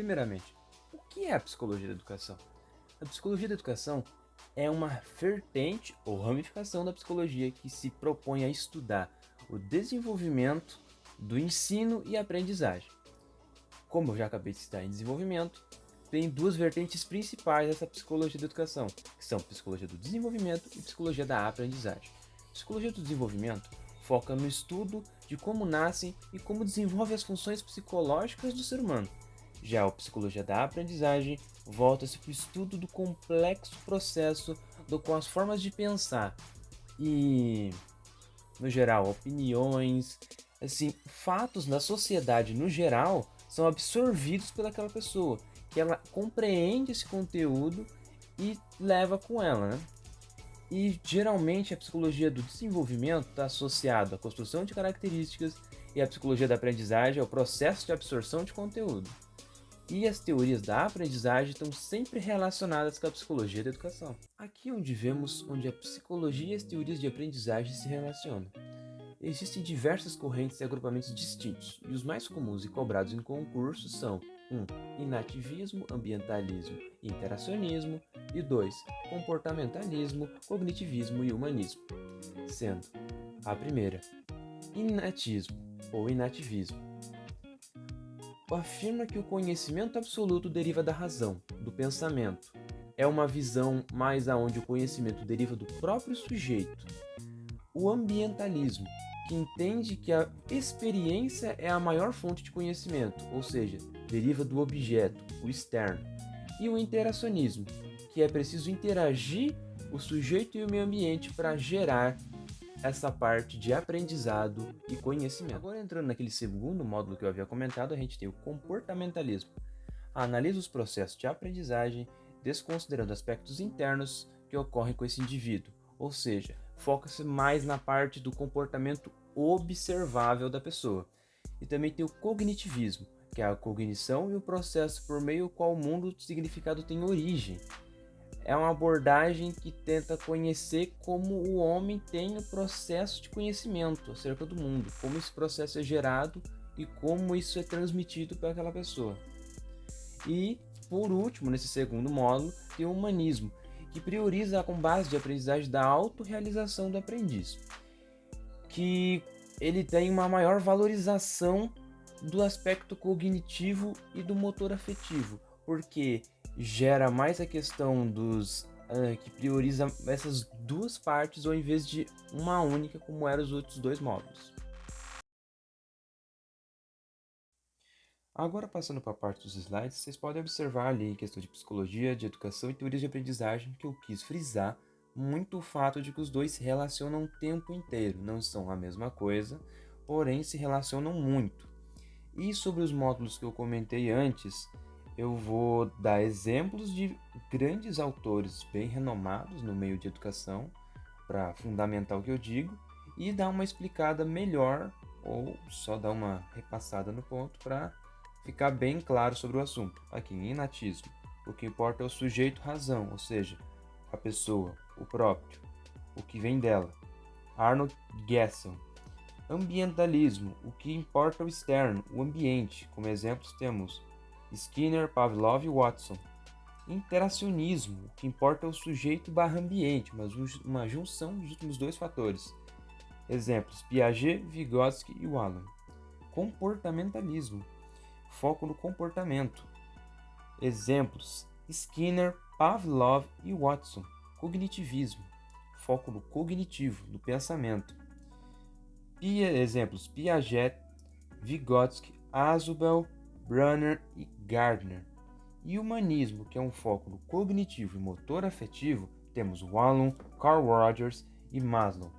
Primeiramente, o que é a psicologia da educação? A psicologia da educação é uma vertente ou ramificação da psicologia que se propõe a estudar o desenvolvimento do ensino e aprendizagem. Como eu já acabei de citar em desenvolvimento, tem duas vertentes principais dessa psicologia da educação, que são psicologia do desenvolvimento e psicologia da aprendizagem. Psicologia do desenvolvimento foca no estudo de como nascem e como desenvolvem as funções psicológicas do ser humano. Já a psicologia da aprendizagem volta-se para o estudo do complexo processo com as formas de pensar e, no geral, opiniões, assim, fatos na sociedade no geral são absorvidos pelaquela pessoa, que ela compreende esse conteúdo e leva com ela, né? E geralmente a psicologia do desenvolvimento está associada à construção de características e a psicologia da aprendizagem ao processo de absorção de conteúdo. E as teorias da aprendizagem estão sempre relacionadas com a psicologia da educação. Aqui é onde vemos onde a psicologia e as teorias de aprendizagem se relacionam. Existem diversas correntes e agrupamentos distintos, e os mais comuns e cobrados em concursos são 1. Inativismo, ambientalismo e interacionismo, e 2. Comportamentalismo, cognitivismo e humanismo. Sendo a primeira, inatismo ou inativismo, afirma que o conhecimento absoluto deriva da razão, do pensamento. É uma visão mais aonde o conhecimento deriva do próprio sujeito. O ambientalismo, que entende que a experiência é a maior fonte de conhecimento, ou seja, deriva do objeto, o externo. E o interacionismo, que é preciso interagir o sujeito e o meio ambiente para gerar essa parte de aprendizado e conhecimento. Agora entrando naquele segundo módulo que eu havia comentado, a gente tem o comportamentalismo. Analisa os processos de aprendizagem, desconsiderando aspectos internos que ocorrem com esse indivíduo, ou seja, foca-se mais na parte do comportamento observável da pessoa. E também tem o cognitivismo, que é a cognição e o processo por meio do qual o mundo do significado tem origem. É uma abordagem que tenta conhecer como o homem tem o processo de conhecimento acerca do mundo, como esse processo é gerado e como isso é transmitido para aquela pessoa. E, por último, nesse segundo módulo, tem o humanismo, que prioriza com base de aprendizagem da autorrealização do aprendiz, que ele tem uma maior valorização do aspecto cognitivo e do motor afetivo, porque gera mais a questão dos que prioriza essas duas partes ao invés de uma única, como eram os outros dois módulos. Agora passando para a parte dos slides, vocês podem observar ali em questão de psicologia, de educação e teorias de aprendizagem que eu quis frisar muito o fato de que os dois se relacionam o tempo inteiro, não são a mesma coisa, porém se relacionam muito. E sobre os módulos que eu comentei antes, eu vou dar exemplos de grandes autores bem renomados no meio de educação, para fundamentar o que eu digo, e dar uma explicada melhor, ou só dar uma repassada no ponto para ficar bem claro sobre o assunto. Aqui, em inatismo, o que importa é o sujeito-razão, ou seja, a pessoa, o próprio, o que vem dela. Arnold Gesell. Ambientalismo, o que importa é o externo, o ambiente. Como exemplos temos Skinner, Pavlov e Watson. Interacionismo, o que importa é o sujeito/ambiente, uma junção dos últimos dois fatores. Exemplos: Piaget, Vygotsky e Wallin. Comportamentalismo, foco no comportamento. Exemplos: Skinner, Pavlov e Watson. Cognitivismo, foco no cognitivo, no pensamento. Exemplos: Piaget, Vygotsky, Azubel, Brunner e Gardner. E humanismo, que é um foco no cognitivo e motor afetivo, temos Wallin, Carl Rogers e Maslow.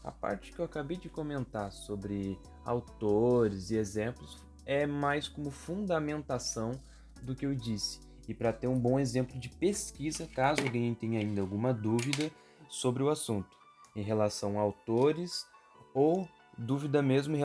A parte que eu acabei de comentar sobre autores e exemplos é mais como fundamentação do que eu disse, e para ter um bom exemplo de pesquisa, caso alguém tenha ainda alguma dúvida sobre o assunto, em relação a autores ou dúvida mesmo em